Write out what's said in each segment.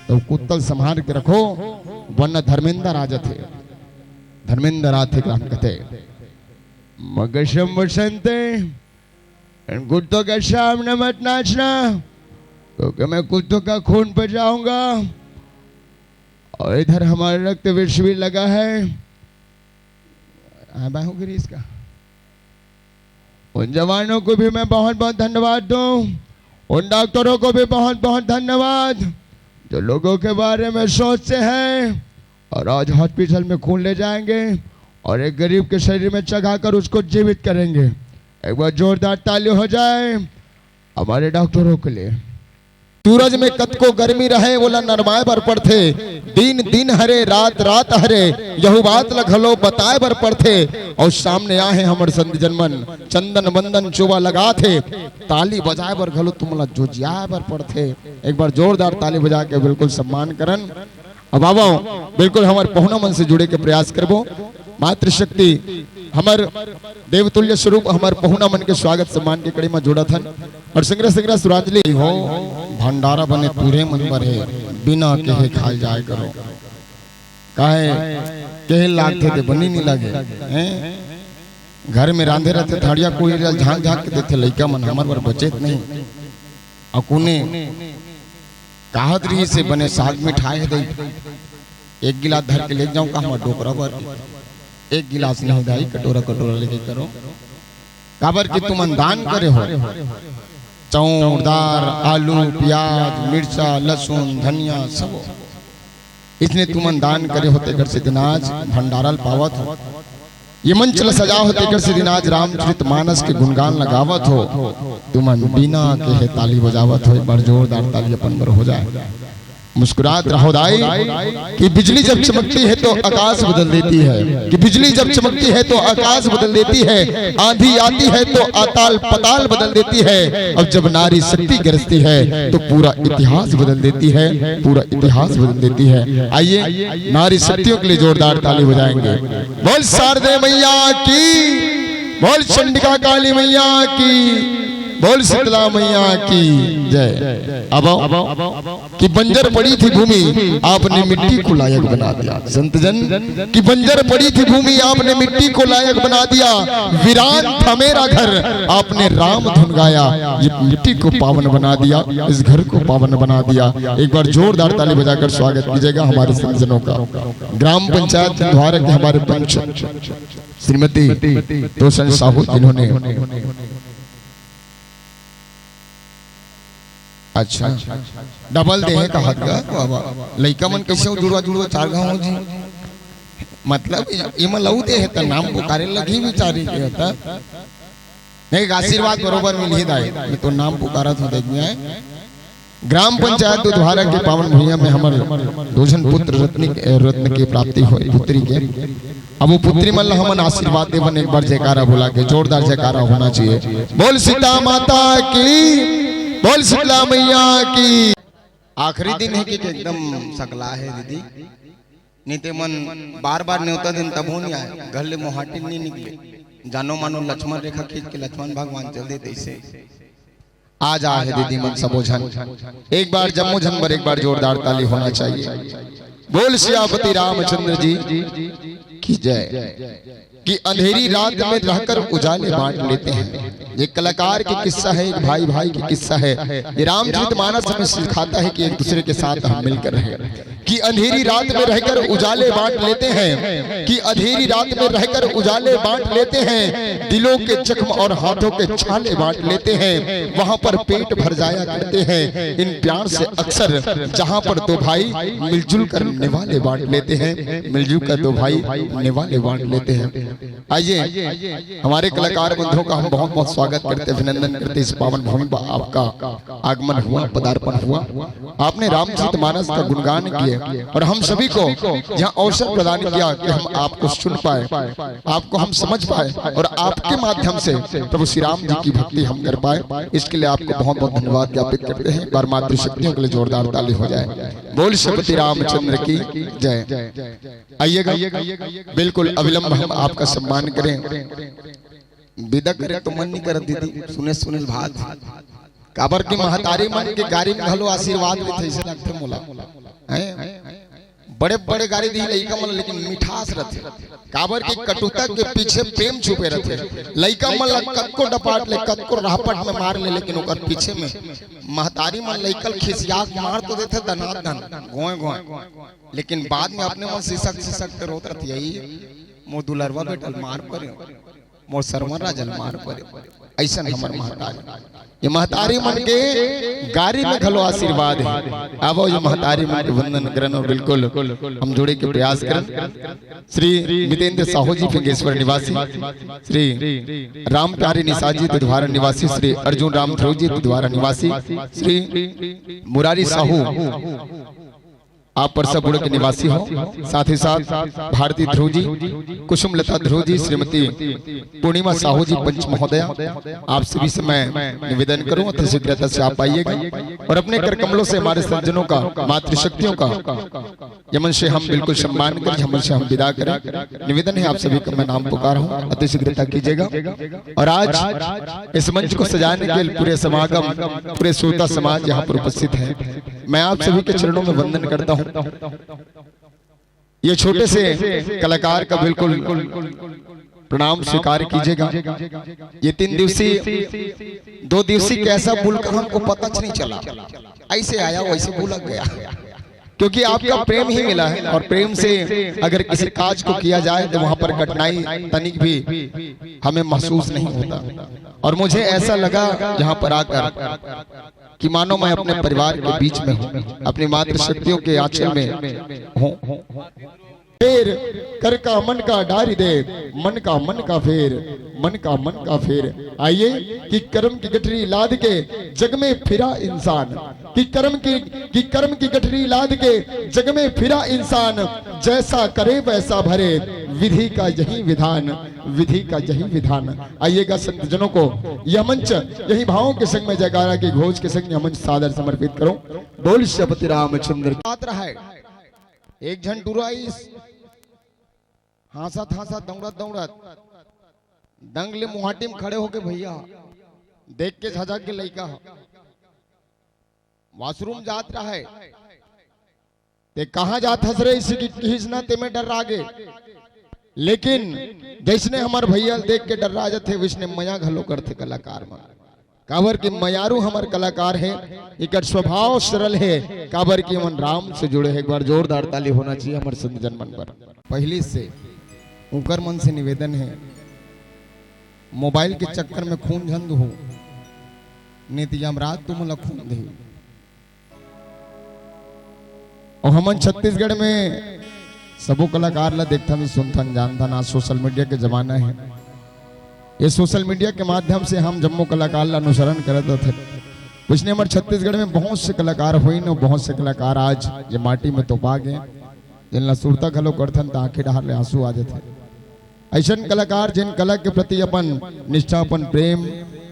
तो कुत्तल संभाल के रखो, वरना धर्मेंद्र राजा थे, धर्मेंद्र राथे काम कहते मगशम वसंते कुत्तों के सामने मत नाचना, क्योंकि मैं कुत्तों का खून पे जाऊंगा। और इधर हमारा रक्त विष भी लगा है। बाहुगिरी इसका उन जवानों को भी मैं बहुत बहुत धन्यवाद दूं, उन डॉक्टरों को भी बहुत बहुत धन्यवाद जो लोगों के बारे में सोचते हैं और आज हॉस्पिटल में खून ले जाएंगे और एक गरीब के शरीर में चढ़ाकर उसको जीवित करेंगे। एक बार जोरदार ताली हो जाए हमारे डॉक्टरों के लिए। सूरज में कत को गर्मी रहे बोला नरमाए बर पड़थे, दिन दिन हरे रात रात हरे, यहू बात लखलो बताए बर पड़थे। और सामने आए हमारे संत जनमन चंदन बंदन चुबा लगा थे, ताली बजाए बर घलो तुमला जोजियाए बर पड़थे। एक बार जोरदार ताली बजा के बिल्कुल सम्मान करन। अब बाबा बिल्कुल हमारे पहुना मन से जुड़े के प्रयास करबो। मातृशक्ति हमार देवतुल्य स्वरूप हमार पहुना मन के स्वागत सम्मान के कड़ी में जोड़ा था। और संग्रह संग्रह सुरांजलि हो भंडारा बने पूरे मन पर है, बिना कहे खाए जाए करो। काहे कहे लागते थे बनी नहीं लगे हैं, घर में रांधे रहते थाड़िया कोई झांक झांक के देते लइका मन हमार पर बचेत नहीं। अकुने कहत रही से बने साग मिठाई दे, एक गिलास धर के ले जाऊं का हमार डोकरा पर, एक गिलास नहीं दाई कटोरा कटोरा लेके करो। काबर कि तुम दान करे हो, चाउर दाल आलू प्याज मिर्चा लहसुन धनिया सब, इसने तुम दान करे होते घर से दिनाज भंडारल पावत हो। ये मंच सजा होते घर से दिनाज रामचरित मानस के गुणगान लगावत हो। तुम बिना के ताली बजावत हो। एक बार जोरदार ताली अपन पर हो जाए। मुस्कुरात रहो दाई कि बिजली जब चमकती है तो आकाश बदल देती है, कि बिजली जब चमकती है तो आकाश बदल देती है, आंधी आती है तो अताल पताल बदल देती है, और जब नारी शक्ति गरजती है तो पूरा इतिहास बदल देती है, पूरा इतिहास बदल देती है। आइए नारी शक्तियों के लिए जोरदार ताली बजाएंगे। बोल शारदे मैया की, बोल चंडिका काली मैया की, बोल शीतला मैया की जय। अब कि बंजर पड़ी थी भूमि आपने मिट्टी को लायक बना दिया। संत जन कि बंजर पड़ी थी भूमि आपने मिट्टी को लायक बना दिया, वीरान था मेरा घर आपने राम धुन गाया, ये मिट्टी को पावन बना दिया, इस घर को पावन बना दिया। एक बार जोरदार ताली बजाकर स्वागत कीजिएगा हमारे संत जनों का। ग्राम पंचायत द्वारा के हमारे पंच श्रीमती तोषण साहू जिन्होंने अच्छा डबल दे है कहा लइका मन कैसे जुड़वा जुड़वा चार गाँव जी, मतलब इमा लऊ दे है तो नाम पुकारे लगी विचारी के होता नहीं, आशीर्वाद बरोबर मिल ही दाए मैं तो नाम पुकारा था देखिए। ग्राम पंचायत द्वारा के पावन भूमि में हमारे दोजन पुत्र रत्न की प्राप्ति हुई पुत्री के। अब वो पुत्री मन हमन आशीर्वाद देवन एक बार जयकारा बोला के जोरदार जयकारा होना चाहिए। बोल सीता माता की, बोल शीतला मैया की। आखिरी दिन है कि एकदम सकला है दीदी, नहीं ते मन बार बार न्योता दिन तब हो नहीं आए, घर ले मोहाटी नहीं निकले, जानो मानो लक्ष्मण रेखा खींच के लक्ष्मण भगवान चल देते ऐसे आज आ है दीदी मन सबो झन। एक बार जम्मू झन पर एक बार जोरदार ताली होना चाहिए। बोल सियापति रामचंद्र जी की जय। कि अंधेरी रात में रहकर उजाले बांट लेते हैं, ये कलाकार की किस्सा है, एक भाई भाई की किस्सा है। ये रामचरितमानस हमें सिखाता है कि एक दूसरे के साथ हम मिलकर रहें। कि अंधेरी रात में रहकर उजाले बांट लेते हैं, कि अंधेरी रात में रहकर उजाले बांट लेते हैं, दिलों के जख्म और हाथों के छाले बांट लेते हैं, वहां पर पेट भर जाया करते हैं। इन प्यार से अक्सर जहां पर दो भाई मिलजुल कर निवाले बांट लेते हैं, मिलजुल कर दो भाई निवाले बांट लेते हैं। आइए हमारे कलाकार बंधुओं का हम बहुत बहुत स्वागत करते, अभिनंदन करते। इस पावन भूमि पर आपका आगमन हुआ, पदार्पण हुआ, आपने रामचरितमानस का गुणगान किया और हम सभी को यहाँ अवसर प्रदान किया कि हम आपको सुन पाए, आपको हम समझ पाए और आपके माध्यम से प्रभु श्री राम जी की भक्ति हम कर पाए। इसके लिए आपको बहुत बहुत धन्यवाद ज्ञापित करते हैं। बार मातृशक्तियों के लिए जोरदार ताली हो जाए। बोल श्रीपति रामचंद्र की जय। आइएगा बिल्कुल अविलंब हम आपका सम्मान करें। विदा करें तो मन नहीं कर दीदी, सुने सुने भात काबर की महतारी मन के गाड़ी में घलो आशीर्वाद लेते ऐसे लगते मोला बड़े बड़े गाड़ी दी लइका मन लेकिन मिठास रहते काबर की कटुता के पीछे प्रेम छुपे रहते लइका मन कक्को डपाट ले कक्को राहपट में मार ले लेकिन ओकर पीछे में महतारी मन लइकल खिसिया मार तो देते दनाद दन गोए गोए लेकिन बाद में अपने मन सिसक सिसक के रोत रहती यही मोर दुलरवा बेटल मार पर मोर सरवन राजल मार पर ऐसा हमर महतारी ये महतारी मन के गाड़ी में घलो आशीर्वाद है अब ये महतारी मन के वंदन करन और बिल्कुल हम जोड़े के प्रयास करन श्री मितेंद्र साहू जी फिंगेश्वर निवासी श्री राम प्यारी निषाद जी दुधवारा निवासी श्री अर्जुन राम ध्रुव जी दुधवारा निवासी श्री मुरारी साहू आप परसापुर के निवासी हो साथ ही साथ भारती ध्रुव जी कुसुम लता ध्रुव जी श्रीमती पूर्णिमा साहू जी पंच महोदया आप सभी से मैं निवेदन करूं अति शीघ्रता से आप आइएगा और अपने कर कमलों से हमारे सज्जनों का मातृशक्तियों का यमन से हम बिल्कुल सम्मान करें यमन से हम विदा करें निवेदन है आप सभी का मैं नाम पुकार हूं अति शीघ्रता कीजिएगा और आज इस मंच को सजाने के लिए पूरे समागम पूरे श्रोता समाज यहाँ पर उपस्थित है मैं आप सभी के चरणों में वंदन करता हूं ये छोटे से कलाकार का बिल्कुल प्रणाम स्वीकार कीजिएगा ये 3 दिवसीय 2 दिवसीय कैसा बुलका हमको पता नहीं चला ऐसे आया वैसे बुलक गया क्योंकि आपका प्रेम ही मिला है और प्रेम से अगर किसी काज को किया जाए तो वहां पर कठिनाई तनिक भी हमें महसूस नहीं होता और मुझे ऐसा लगा यहाँ पर आकर कि मानो मैं अपने परिवार के बीच में हूँ अपनी मातृशक्तियों के आंचल में हूँ फेर कर का मन का डारी दे मन का फेर मन का फेर आइए कि कर्म की गठरी लाद के जग में फिरा इंसान कि कर्म की गठरी लाद के जग में फिरा इंसान जैसा करे वैसा भरे विधि का यही विधान आइएगा संतजनों को यह मंच यही भावों के संग में जयकारा की घोष के संग यह मंच सादर समर्पित करो बोल श्रीपति रामचंद्र पात्र है एक झन टुराई हासा दौड़त दंगले मुहाटी में खड़े होके भैया देख के झझक के लइका वॉशरूम जात रहा है ते कहां जात हंस रहे इसी की खींचना ते में डर रागे लेकिन जैसने हमार भैया देख के डर राजा थे विष्णु मया घलो करते कलाकार में काबर की मयारू हमार कलाकार है एक स्वभाव सरल है काबर की मन राम से जुड़े है एक बार जोरदार ताली होना चाहिए हमारे संत जन मन पर पहले से ऊपर मन से निवेदन है मोबाइल के चक्कर में खून झंद हो नीति यमराज तुम खून दे और हमन छत्तीसगढ़ में सबो कलाकार ला देखता भी सुनता जानता ना सोशल मीडिया के जमाना है ये सोशल मीडिया के माध्यम से हम जम्मू कलाकार ला अनुसरण करते थे पिछले हमारे छत्तीसगढ़ में बहुत से कलाकार हुई न बहुत से कलाकार आज ये माटी में तोपा गए जिन सुरता खलो करथन तो आंखें डहार ले आंसू आ जाते ऐसा कलाकार जिन कला के प्रति अपन निष्ठा अपन प्रेम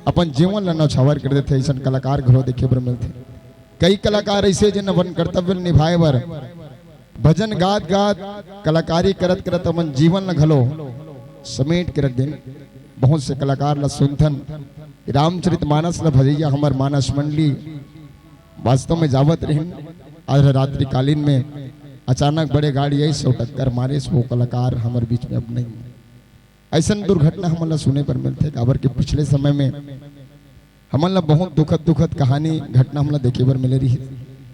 अपन जीवन ला नौछावर कर देते ऐसा कलाकार घरों देखे पर मिलते कई कलाकार ऐसे जिन अपन कर्तव्य निभाए बर भजन गात कलाकारी करत करत अपन जीवन ला घलो समेट के रख दें बहुत से कलाकार ला सुनथन रामचरित मानस ला भजैया हमार मानस मंडली वास्तव में जावत रही आज रात्रि कालीन में अचानक बड़े गाड़ी आई सो टक्कर मारे सो कलाकार हमारे बीच में अब नहीं ऐसा दुर्घटना हमला सुने पर मिलते काबर के पिछले समय में हमला बहुत दुखद कहानी घटना हमला देखे पर मिले रही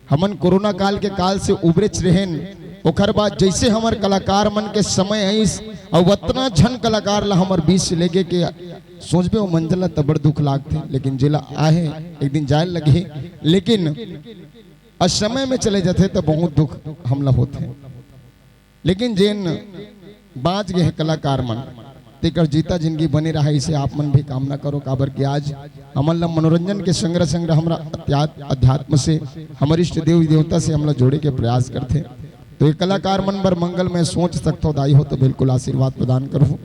हमन कोरोना काल के काल से उबरेच रहेन ओकर बाद जैसे हमार कलाकार मन के समय आईस और उतना झन कलाकार ला हमार बीच से लेके के सोचबे वो मंजिला तबड़ दुख लागते लेकिन जिला आए एक दिन जाए लगे लेकिन असमय में चले जाते तो बहुत दुख हमला होते लेकिन जिन बाँच गए कलाकार मन तेकर जीता जिंदगी बने रहा इसे आप मन भी कामना करो काबर के आज हमला मनोरंजन के संग्रह हमरा अध्यात्म से हमारे इष्ट देवी देवता से हमला जोड़े के प्रयास करते तो ये कलाकार मन बर मंगल में सोच सकते हो दाई हो तो बिल्कुल आशीर्वाद प्रदान करो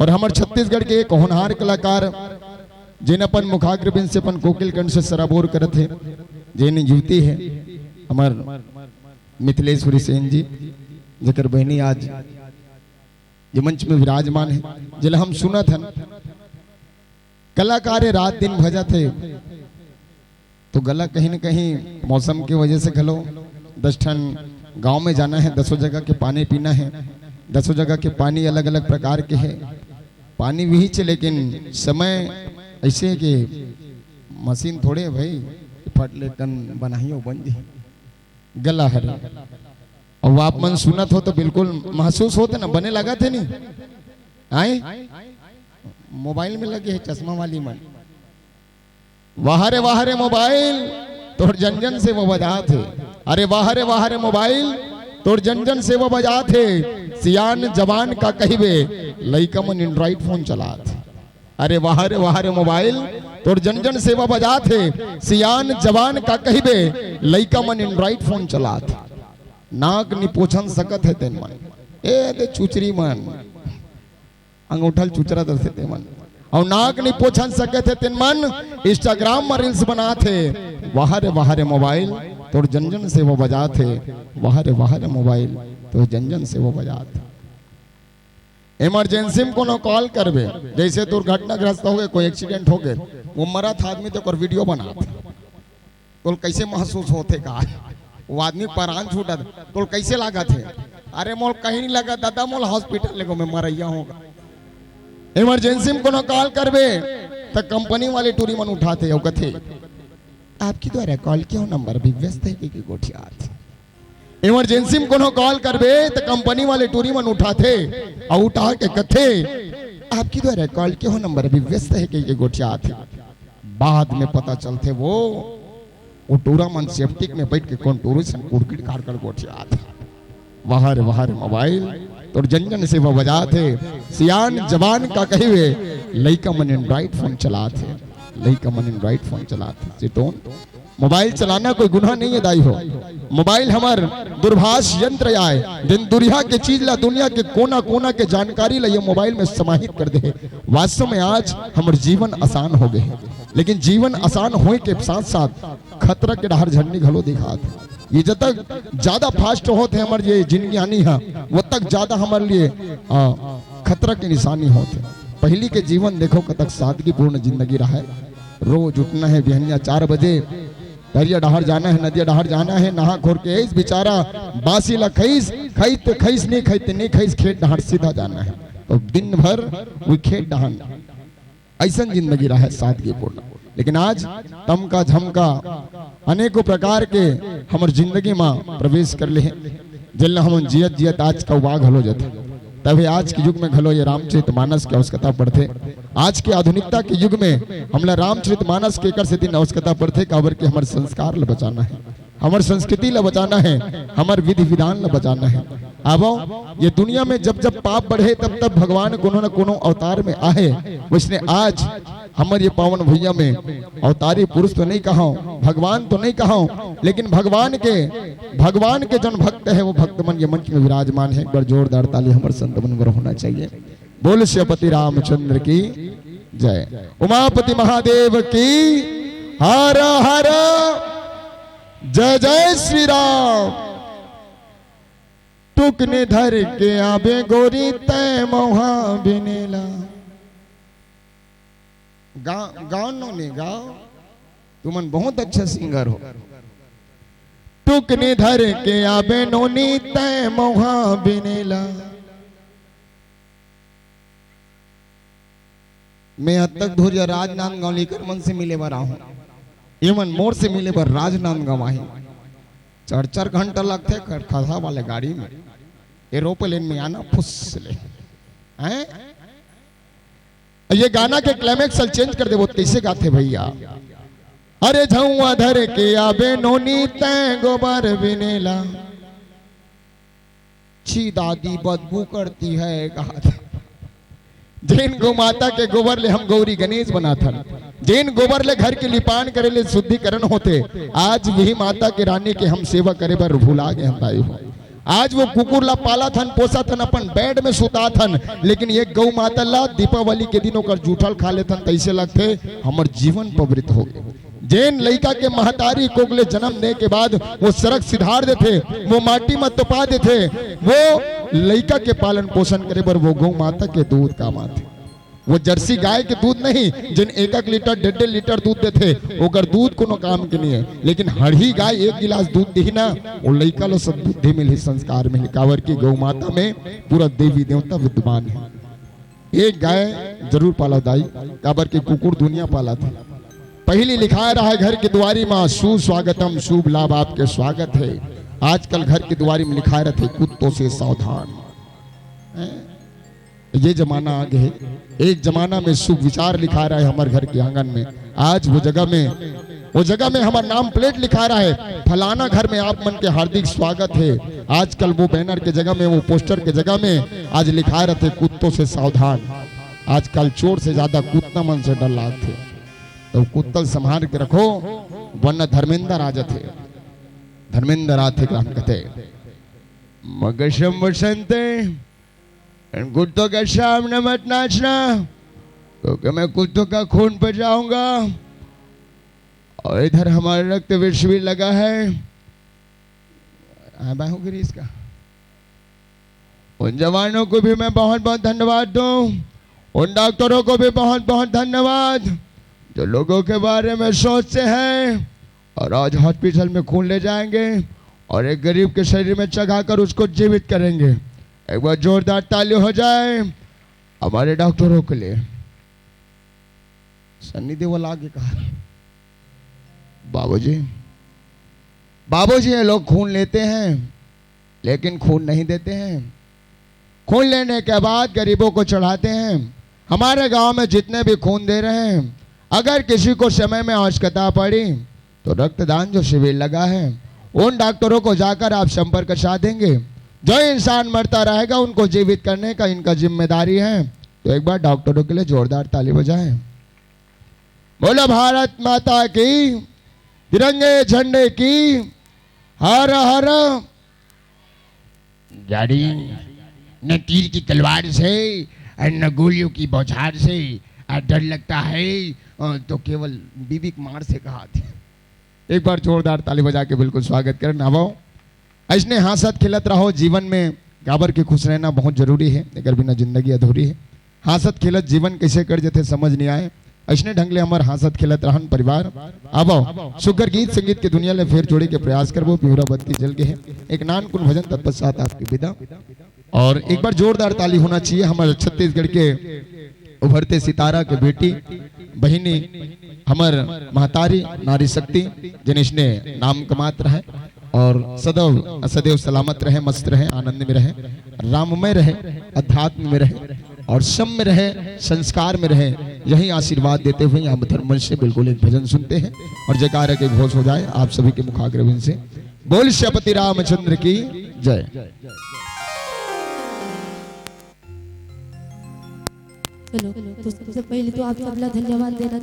और हमारे छत्तीसगढ़ के एक होनहार कलाकार जिन अपन मुखाग्रबिंद से अपन कोकिल कंठ से सराबोर करते जिन युवती है हमार मिथिलेश्वरी सेन जी जकर बहनी आज ये मंच में विराजमान है जिला हम सुना था कलाकार रात दिन भजा थे तो गला कहीं न कहीं मौसम की वजह से गलो 10 ठन गांव में जाना है, 10 जगह के पानी पीना है, 10 जगह के पानी अलग अलग प्रकार के है, पानी भी चे, लेकिन समय ऐसे है कि मशीन थोड़े है भाई फट ले टन बनाइयो बन जी गला हर। और आप मन सुनत हो तो बिल्कुल महसूस होते ना, बने लगा थे नहीं आए मोबाइल में लगे है चश्मा वाली मन, वाह रे मोबाइल तोड़ जन जन से वो बजा थे, अरे वाह रे मोबाइल तोड़ जन जन से वो बजा थे, सियान जवान का कहिबे लइका मन एंड्रॉइड फोन चला थे, अरे वाह रे मोबाइल तोड़ जन जन से वो बजा थे, सियान जवान का कहिबे लइका मन एंड्रॉइड फोन चला थे। नाक नि पोछन सकत है तेन मन, ए दे चुचरी मन अंगूठल चुचरा दे ते मन, और नाक नहीं पोछन सके थे तेन मन इंस्टाग्राम में रील्स बना थे, वाह रे मोबाइल तो जन जन से वो बजा थे, वाह रे मोबाइल तो जन जन से वो बजा थे। इमरजेंसी में कोनो कॉल करबे, जैसे दुर्घटनाग्रस्त हो गए, कोई एक्सीडेंट हो गए, वो मरा था आदमी तो कर वीडियो बना थे, तो कैसे महसूस होते का वो आदमी प्राण छूटा तो कैसे लगा थे, अरे मोल कहीं नहीं लगा दादा, मोल हॉस्पिटल लेगो में मरैया होगा। इमरजेंसी में कोनो कॉल करबे तो कंपनी वाले टूरी मन उठाते हो, कथे आपकी द्वारा कॉल क्यों नंबर भी व्यस्त है कि गोठिया। इमरजेंसी में कोनो कॉल करबे तो कंपनी वाले टूरी मन उठाते और उठा के कथे आपकी द्वारा कॉल क्यों नंबर भी व्यस्त है कि गोठिया थे। बाद में पता चलते वो टूरा मन सेफ्टिक में बैठ के कौन टूरिस्ट कुड़किट कार कर गोठिया था। वाह रे मोबाइल तो जन जन से वो बजा थे, सियान जवान का कहिवे लइका मन एंड्रॉइड फोन चला थे, लइका मन एंड्रॉइड फोन चला थे। चिटोन मोबाइल चलाना कोई गुनाह नहीं है दाई हो, मोबाइल हमार दूरभाष यंत्र आए जिन दुनिया के चीज ला, दुनिया के कोना कोना के जानकारी ला ये मोबाइल में समाहित कर दे। वास्तव में आज हमारे जीवन आसान हो गए, लेकिन जीवन आसान होए के साथ साथ खतरा के डहर झंडी घलो दिखा थे। ये जब तक ज्यादा फास्ट होते हमारे ये जिंदगी आनी है, वो तक ज्यादा हमारे लिए खतरा की निशानी होते। पहली के जीवन देखो कतक सादगीपूर्ण जिंदगी रहा है, रोज उठना है बिहनिया 4 बजे, दरिया डहार जाना है, नदिया डहार जाना है, नहा खोर के इस बेचारा बासी ला खईस खईते खईस नहीं खईते नहीं खईस खेत डहार सीधा जाना है, तो दिन भर वो खेत डहार ऐसा जिंदगी रहा है सादगीपूर्ण। लेकिन आज तमका झमका अनेकों प्रकार के हमार जिंदगी में प्रवेश कर ले, जिन हम जियत जियत आज का वाघ हलो जाते, तभी आज के युग में घलो ये रामचरितमानस की आवश्यकता पड़ते। आज के आधुनिकता के युग में हमला रामचरितमानस के कर से दिन आवश्यकता पड़ते, काबर के हमारे संस्कार ला बचाना है, हमारे संस्कृति ला बचाना है, हमारे विधि विधान ला बचाना है। अब ये दुनिया में जब जब पाप बढ़े तब तब भगवान कोनो न कोनो अवतार में आए, उसने आज हमारे ये पावन भैया में अवतारी पुरुष तो नहीं कहा, भगवान तो नहीं कहा, लेकिन भगवान के जन भक्त है वो भक्त मन ये मन में विराजमान है। एक बार जोरदार ताली हमारे संत मन पर होना चाहिए। बोल श्रीपति रामचंद्र की जय, उमापति महादेव की हर हर जय जय श्री राम। टुकने धर के आबे गोरी तय मोहा बिनेला, गाओ ने गाओ, तुमन बहुत अच्छा सिंगर हो। टुकने धर के आबे नोनी तय मोहा बिनेला, मैं अब तक धोरिया राजनांदगांव लेकर मन से मिले बार हूँ, एवं मोर से मिले बार राजनांदगांव आई 4-4 घंटा लगते खसा वाले गाड़ी में, एरोप्लेन में आना फुस ले हैं। ये गाना के क्लाइमेक्स चेंज कर दे, वो कैसे गाते भैया। अरे झुआ धर के आबे नोनी तय गोबर बिनेला, छी दादी बदबू करती है कहा था। जैन गौ माता के गोबर ले हम गौरी गणेश बना था, जैन गोबर ले घर के लिपान करे ले शुद्धिकरण होते, आज वही माता के रानी के हम सेवा करे पर भूला गए हम भाई हो। आज वो कुकुर ला पाला थन, पोसा थन, अपन बेड में सुता थन, लेकिन ये गौ माता ला दीपावली के दिन ओकर जूठल खा लेथन, तैसे लगते हमर जीवन पवित्र हो गए। जैन लड़का के महतारी कोगले जन्म दे के बाद वो सड़क सिधार देते, वो माटी में तपा देते, वो लड़का के पालन पोषण करे पर वो गौ माता के दूध काम आते। वो जर्सी गाय के दूध नहीं जिन 1-1 लीटर 1.5 लीटर दूध देते, ओकर दूध कोनो काम के नहीं है, लेकिन हरही गाय 1 गिलास दूध दी ना, वो लइका लो सब बुद्धि मिली, संस्कार मिली। कावर की गौ माता में पूरा देवी देवता विद्यमान है। एक गाय जरूर पाला दाई, काबर की कुकुर दुनिया पाला था। पहली लिखा रहा है घर की दुआरी में सुस्वागतम, शुभ लाभ आपके स्वागत है। आजकल घर की दुआरी में लिखा रहते कुत्तों से सावधान। ये जमाना आगे है। एक जमाना में शुभ विचार लिखा रहा है हमारे घर के आंगन में। आज वो जगह में हमारा नाम प्लेट लिखा रहा है, फलाना घर में आप मन के हार्दिक स्वागत है। आजकल वो बैनर के जगह में, वो पोस्टर के जगह में आज लिखा रहते कुत्तों से सावधान। आजकल चोर से ज्यादा कुत्ता मन से डर लागते, तो कुत्तल संभाल के रखो वरना धर्मेंद्र आ जाते। धर्मेंद्र आते ग्राम कहते मगशम वसंते, कुत्तों के सामने मत नाचना क्योंकि मैं कुत्तों का खून पे जाऊंगा। और इधर हमारा रक्त विष भी लगा है। बाहुगिरी इसका। उन जवानों को भी मैं बहुत बहुत धन्यवाद दूं, उन डॉक्टरों को भी बहुत बहुत धन्यवाद जो लोगों के बारे में सोचते हैं और आज हॉस्पिटल में खून ले जाएंगे और एक गरीब के शरीर में चढ़ाकर उसको जीवित करेंगे। एक बार जोरदार ताली हो जाए हमारे डॉक्टरों के लिए। सन्नी देओल आगे कहा बाबूजी ये लोग खून लेते हैं लेकिन खून नहीं देते हैं। खून लेने के बाद गरीबों को चढ़ाते हैं। हमारे गांव में जितने भी खून दे रहे हैं, अगर किसी को समय में आवश्यकता पड़ी तो रक्तदान जो शिविर लगा है उन डॉक्टरों को जाकर आप संपर्क साधेंगे। जो इंसान मरता रहेगा उनको जीवित करने का इनका जिम्मेदारी है। तो एक बार डॉक्टरों के लिए जोरदार ताली बजाएं। बोलो भारत माता की, तिरंगे झंडे की हर हर। जारी न तीर की तलवार से और न गोलियों की बौछार से डर लगता है तो केवल बीबी कुमार से कहा थी। एक बार जोरदार ताली बजा के बिल्कुल स्वागत करें। नावो ऐसने हंसत खिलत रहो। जीवन में गाबर के खुश रहना बहुत जरूरी है, अगर बिना जिंदगी अधूरी है। हंसत खिलत जीवन कैसे कर जाते समझ नहीं आए। ऐसने ढंग ले हमार हंसत खिलत रहन परिवार। अब सुगर गीत संगीत की दुनिया में फिर जोड़े के प्रयास करबो। पिहुरा बत्ती जल के है एक नानकुन भजन तत्पश्चात आपकी विदा। और एक बार जोरदार ताली होना चाहिए हमारे छत्तीसगढ़ के उभरते सितारा के बेटी बहिनी हमार महतारी नारी शक्ति जिन्हें नाम कमात रहे और सदैव सलामत रहे, मस्त रहे, आनंद में रहे, राममय रहे, अध्यात्म में रहे और सम में रहे, संस्कार में रहे। यही आशीर्वाद देते हुए यहाँ धर्म से बिल्कुल एक भजन सुनते हैं और जयकार के घोष हो जाए आप सभी के मुखाग्रविंद से। बोल श्रीपति रामचंद्र की जय। चलो तो सबसे पहले तो आप सबला धन्यवाद देना